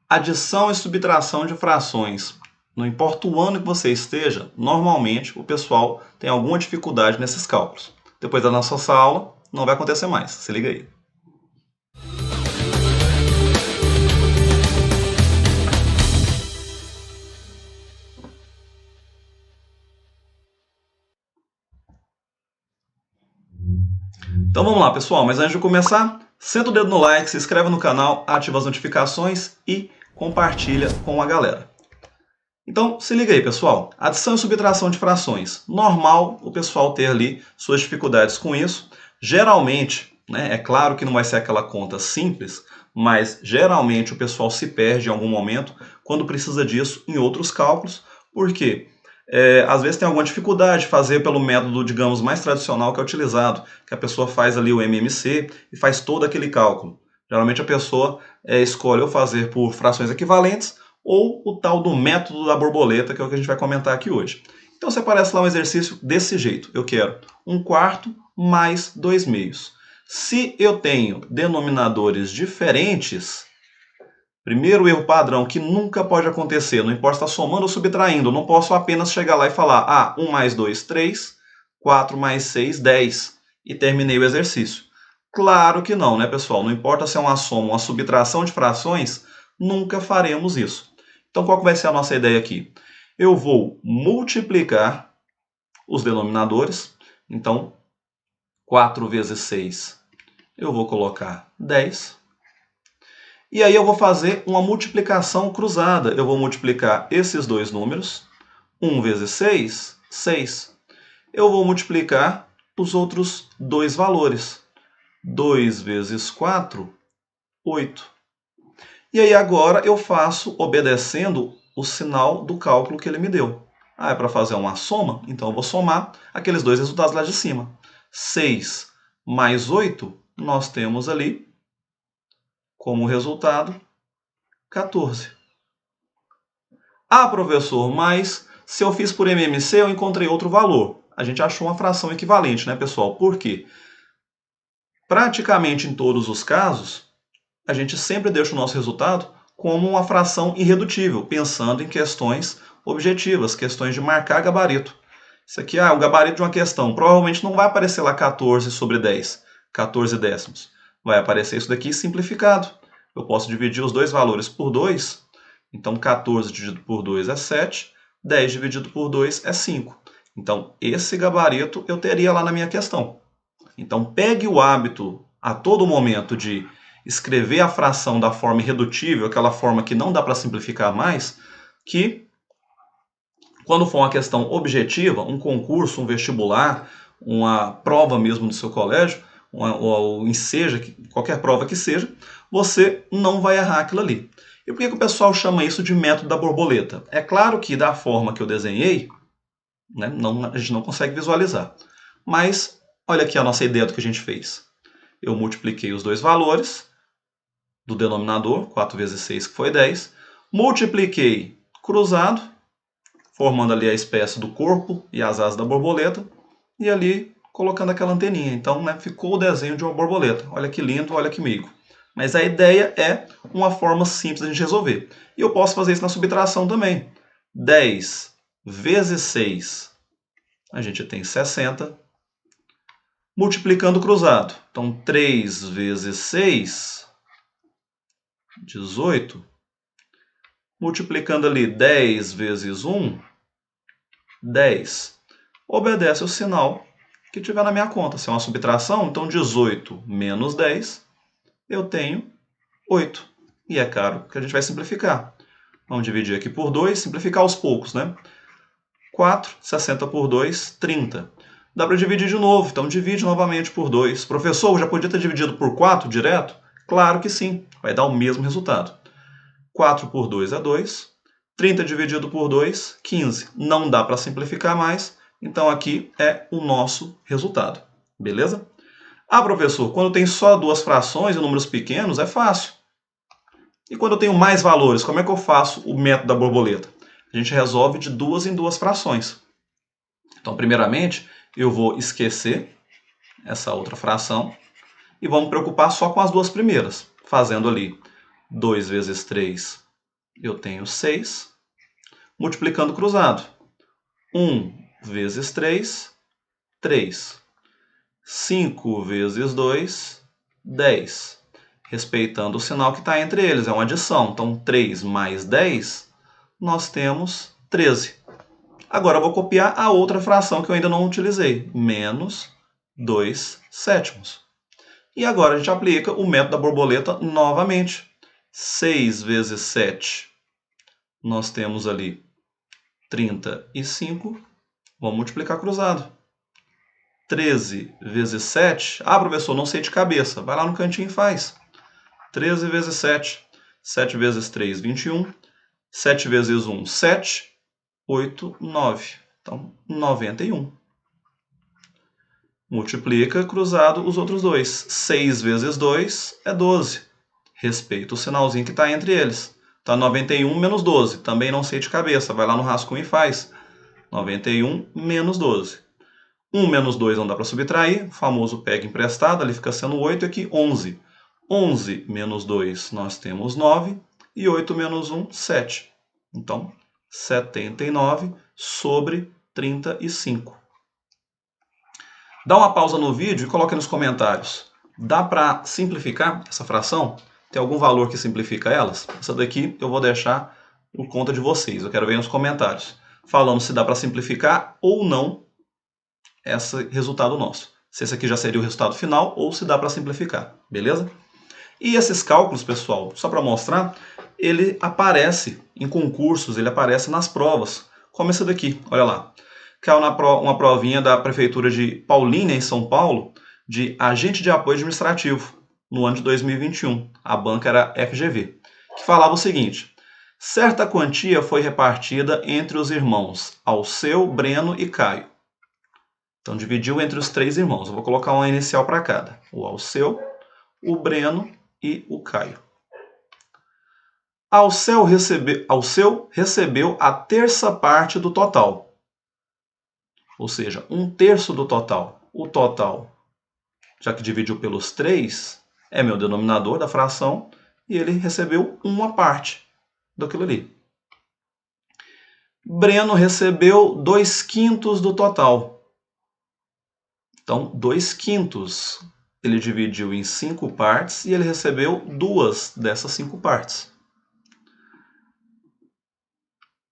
Adição e subtração de frações. Não importa o ano que você esteja, normalmente o pessoal tem alguma dificuldade nesses cálculos. Depois da nossa aula, não vai acontecer mais. Se liga aí. Então vamos lá, pessoal. Mas antes de começar, senta o dedo no like, se inscreve no canal, ativa as notificações e compartilha com a galera. Então, se liga aí, pessoal. Adição e subtração de frações. Normal o pessoal ter ali suas dificuldades com isso. Geralmente, né, é claro que não vai ser aquela conta simples, mas geralmente o pessoal se perde em algum momento quando precisa disso em outros cálculos. Por quê? Às vezes tem alguma dificuldade de fazer pelo método, digamos, mais tradicional que é utilizado, que a pessoa faz ali o MMC e faz todo aquele cálculo. Geralmente a pessoa escolhe ou fazer por frações equivalentes ou o tal do método da borboleta, que é o que a gente vai comentar aqui hoje. Então você aparece lá um exercício desse jeito. Eu quero 1/4 mais 2/2. Se eu tenho denominadores diferentes, primeiro erro padrão que nunca pode acontecer, não importa se está somando ou subtraindo, eu não posso apenas chegar lá e falar 1 mais 2, 3, 4 mais 6, 10, e terminei o exercício. Claro que não, né, pessoal? Não importa se é uma soma ou uma subtração de frações, nunca faremos isso. Então, qual que vai ser a nossa ideia aqui? Eu vou multiplicar os denominadores. Então, 4 vezes 6, eu vou colocar 10. E aí eu vou fazer uma multiplicação cruzada. Eu vou multiplicar esses dois números. 1 vezes 6, 6. Eu vou multiplicar os outros dois valores. 2 vezes 4, 8. E aí agora eu faço obedecendo o sinal do cálculo que ele me deu. É para fazer uma soma? Então eu vou somar aqueles dois resultados lá de cima. 6 mais 8, nós temos ali como resultado 14. Professor, mas se eu fiz por MMC eu encontrei outro valor. A gente achou uma fração equivalente, né, pessoal? Por quê? Praticamente em todos os casos, a gente sempre deixa o nosso resultado como uma fração irredutível, pensando em questões objetivas, questões de marcar gabarito. Isso aqui é o gabarito de uma questão. Provavelmente não vai aparecer lá 14 sobre 10, 14 décimos. Vai aparecer isso daqui simplificado. Eu posso dividir os dois valores por 2. Então, 14 dividido por 2 é 7. 10 dividido por 2 é 5. Então, esse gabarito eu teria lá na minha questão. Então, pegue o hábito a todo momento de escrever a fração da forma irredutível, aquela forma que não dá para simplificar mais, que quando for uma questão objetiva, um concurso, um vestibular, uma prova mesmo do seu colégio, ou seja, qualquer prova que seja, você não vai errar aquilo ali. E por que o pessoal chama isso de método da borboleta? É claro que da forma que eu desenhei, né, a gente não consegue visualizar. Mas olha aqui a nossa ideia do que a gente fez. Eu multipliquei os dois valores do denominador, 4 vezes 6, que foi 10. Multipliquei cruzado, formando ali a espécie do corpo e as asas da borboleta. E ali colocando aquela anteninha. Então, né, ficou o desenho de uma borboleta. Olha que lindo, olha que meigo. Mas a ideia é uma forma simples de a gente resolver. E eu posso fazer isso na subtração também. 10 vezes 6, a gente tem 60. Multiplicando cruzado. Então, 3 vezes 6, 18. Multiplicando ali 10 vezes 1, 10. Obedece o sinal que tiver na minha conta. Se é uma subtração, então 18 menos 10, eu tenho 8. E é claro que a gente vai simplificar. Vamos dividir aqui por 2, simplificar aos poucos, né? 4, 60 por 2, 30. Dá para dividir de novo, então divide novamente por 2. Professor, já podia ter dividido por 4 direto? Claro que sim, vai dar o mesmo resultado. 4 por 2 é 2. 30 dividido por 2, 15. Não dá para simplificar mais, então aqui é o nosso resultado. Beleza? Professor, quando tem só duas frações e números pequenos, é fácil. E quando eu tenho mais valores, como é que eu faço o método da borboleta? A gente resolve de duas em duas frações. Então, primeiramente, eu vou esquecer essa outra fração e vamos me preocupar só com as duas primeiras, fazendo ali 2 vezes 3 eu tenho 6, multiplicando cruzado. 1 vezes 3, 3. 5 vezes 2, 10. Respeitando o sinal que está entre eles, é uma adição. Então, 3 mais 10, nós temos 13. Agora, eu vou copiar a outra fração que eu ainda não utilizei, menos 2 sétimos. E agora a gente aplica o método da borboleta novamente. 6 vezes 7, nós temos ali 35. Vamos multiplicar cruzado. 13 vezes 7. Ah, professor, não sei de cabeça. Vai lá no cantinho e faz. 13 vezes 7. 7 vezes 3, 21. 7 vezes 1, 7. 8, 9. Então, 91. Multiplica cruzado os outros dois. 6 vezes 2 é 12. Respeita o sinalzinho que está entre eles. Está 91 menos 12. Também não sei de cabeça. Vai lá no rascunho e faz. 91 menos 12. 1 menos 2 não dá para subtrair. O famoso pega emprestado. Ali fica sendo 8. Aqui 11. 11 menos 2 nós temos 9. E 8 menos 1, 7. Então, 79 sobre 35. Dá uma pausa no vídeo e coloque nos comentários. Dá para simplificar essa fração? Tem algum valor que simplifica elas? Essa daqui eu vou deixar por conta de vocês. Eu quero ver nos comentários. Falando se dá para simplificar ou não esse resultado nosso. Se esse aqui já seria o resultado final ou se dá para simplificar. Beleza? E esses cálculos, pessoal, só para mostrar, ele aparece em concursos, ele aparece nas provas. Como essa daqui, olha lá. Caiu uma provinha da Prefeitura de Paulínia, em São Paulo, de agente de apoio administrativo, no ano de 2021. A banca era FGV, que falava o seguinte: certa quantia foi repartida entre os irmãos Alceu, Breno e Caio. Então, dividiu entre os 3 irmãos. Eu vou colocar uma inicial para cada. O Alceu, o Breno e o Caio. Alceu recebeu a terça parte do total. Ou seja, 1/3 do total. O total, já que dividiu pelos 3, é meu denominador da fração, e ele recebeu uma parte daquilo ali. Breno recebeu 2/5 do total. Então, 2/5. Ele dividiu em 5 partes e ele recebeu 2 dessas 5 partes.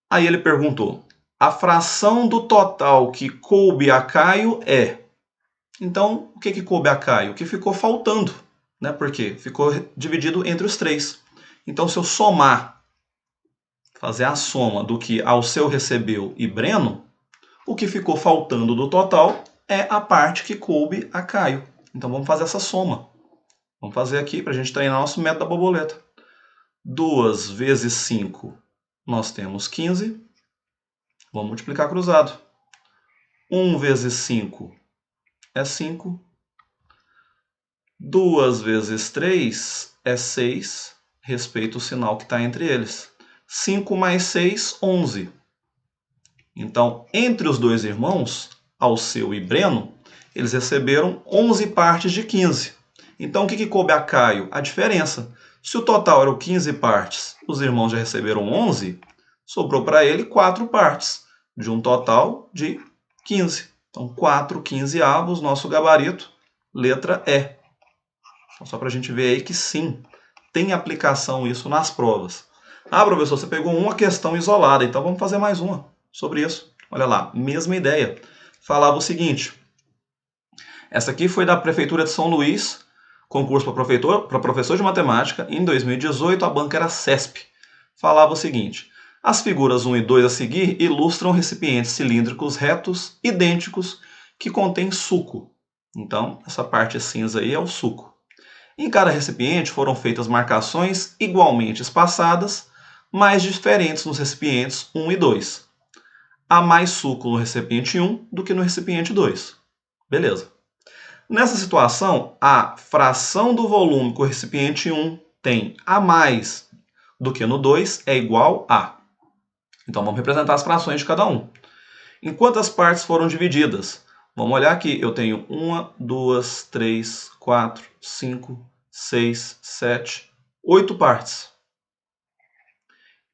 Aí ele perguntou: a fração do total que coube a Caio é... Então, o que coube a Caio? O que ficou faltando, né? Porque ficou dividido entre os 3. Então, se eu somar, fazer a soma do que Alceu recebeu e Breno, o que ficou faltando do total é a parte que coube a Caio. Então, vamos fazer essa soma. Vamos fazer aqui para a gente treinar nosso método da borboleta. 2 vezes 5, nós temos 15. Vamos multiplicar cruzado. 1 vezes 5 é 5. 2 vezes 3 é 6. Respeita o sinal que está entre eles. 5 mais 6, 11. Então, entre os 2 irmãos, Alceu e Breno, eles receberam 11 partes de 15. Então, o que coube a Caio? A diferença. Se o total era 15 partes, os irmãos já receberam 11, sobrou para ele 4 partes, de um total de 15. Então, 4 quinzeavos, nosso gabarito, letra E. Então, só para a gente ver aí que sim, tem aplicação isso nas provas. Ah, professor, você pegou uma questão isolada, então vamos fazer mais uma sobre isso. Olha lá, mesma ideia. Falava o seguinte: essa aqui foi da Prefeitura de São Luís, concurso para professor de matemática. Em 2018, a banca era CESP. Falava o seguinte: as figuras 1 e 2 a seguir ilustram recipientes cilíndricos retos, idênticos, que contêm suco. Então, essa parte cinza aí é o suco. Em cada recipiente foram feitas marcações igualmente espaçadas, mas diferentes nos recipientes 1 e 2. Há mais suco no recipiente 1 do que no recipiente 2. Beleza. Nessa situação, a fração do volume que o recipiente 1 tem a mais do que no 2 é igual a... Então, vamos representar as frações de cada um. Em quantas partes foram divididas? Vamos olhar aqui. Eu tenho 1, 2, 3, 4, 5, 6, 7, 8 partes.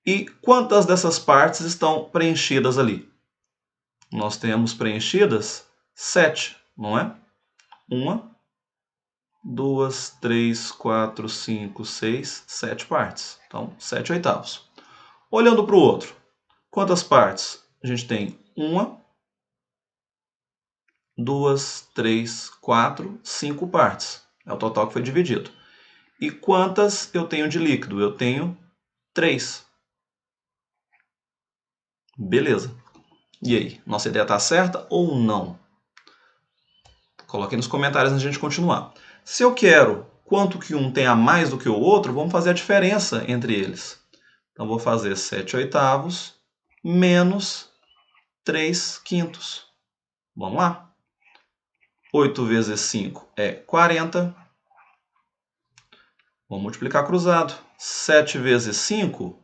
E quantas dessas partes estão preenchidas ali? Nós temos preenchidas 7, não é? 1, 2, 3, 4, 5, 6, 7 partes. Então, 7 oitavos. Olhando para o outro, quantas partes? A gente tem 1, 2, 3, 4, 5 partes. É o total que foi dividido. E quantas eu tenho de líquido? Eu tenho 3. Beleza. E aí, nossa ideia está certa ou não? Coloque aí nos comentários antes de a gente continuar. Se eu quero quanto que um tenha mais do que o outro, vamos fazer a diferença entre eles. Então, vou fazer 7 oitavos menos 3 quintos. Vamos lá. 8 vezes 5 é 40. Vamos multiplicar cruzado. 7 vezes 5,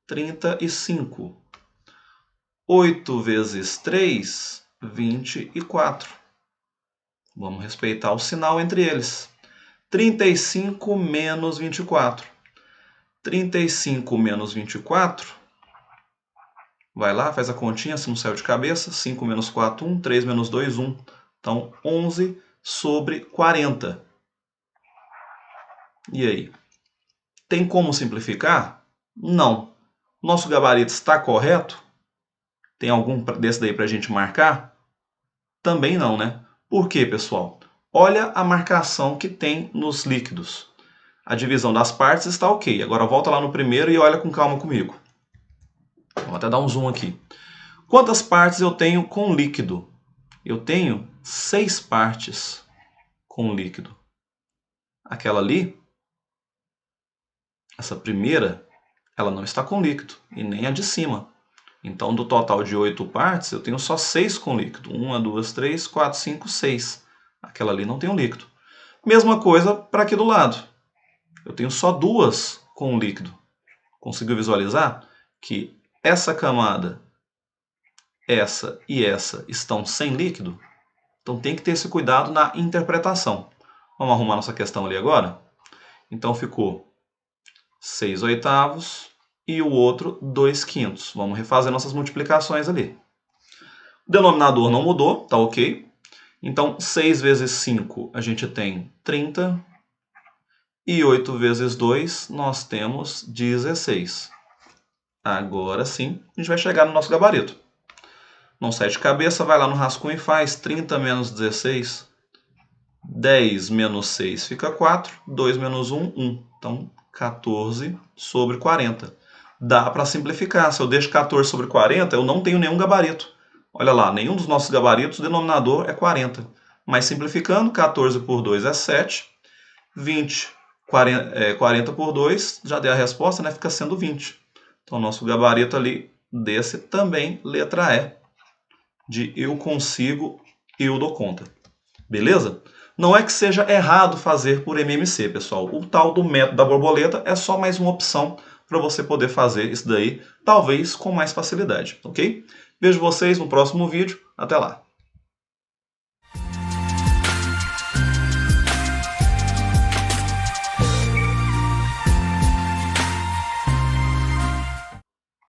35. 8 vezes 3, 24. Vamos respeitar o sinal entre eles. 35 menos 24. 35 menos 24. Vai lá, faz a continha, se não saiu de cabeça. 5 menos 4, 1. 3 menos 2, 1. Então, 11 sobre 40. E aí? Tem como simplificar? Não. Nosso gabarito está correto? Tem algum desse daí para a gente marcar? Também não, né? Por quê, pessoal? Olha a marcação que tem nos líquidos. A divisão das partes está ok. Agora volta lá no primeiro e olha com calma comigo. Vou até dar um zoom aqui. Quantas partes eu tenho com líquido? Eu tenho 6 partes com líquido. Aquela ali, essa primeira, ela não está com líquido. E nem a de cima. Então, do total de 8 partes, eu tenho só 6 com líquido. 1, 2, 3, 4, 5, 6. Aquela ali não tem um líquido. Mesma coisa para aqui do lado. Eu tenho só 2 com líquido. Conseguiu visualizar que essa camada, essa e essa estão sem líquido? Então tem que ter esse cuidado na interpretação. Vamos arrumar nossa questão ali agora? Então ficou 6 oitavos e o outro 2 quintos. Vamos refazer nossas multiplicações ali. O denominador não mudou, tá ok? Então 6 vezes 5 a gente tem 30. E 8 vezes 2 nós temos 16. Agora sim, a gente vai chegar no nosso gabarito. Não sai de cabeça, vai lá no rascunho e faz 30 menos 16. 10 menos 6 fica 4. 2 menos 1, 1. Então, 14 sobre 40. Dá para simplificar. Se eu deixo 14 sobre 40, eu não tenho nenhum gabarito. Olha lá, nenhum dos nossos gabaritos, o denominador é 40. Mas simplificando, 14 por 2 é 7. 40 por 2, já dei a resposta, né? Fica sendo 20. Então, nosso gabarito ali desse também, letra E, de eu consigo, eu dou conta. Beleza? Não é que seja errado fazer por MMC, pessoal. O tal do método da borboleta é só mais uma opção para você poder fazer isso daí, talvez com mais facilidade, ok? Vejo vocês no próximo vídeo. Até lá!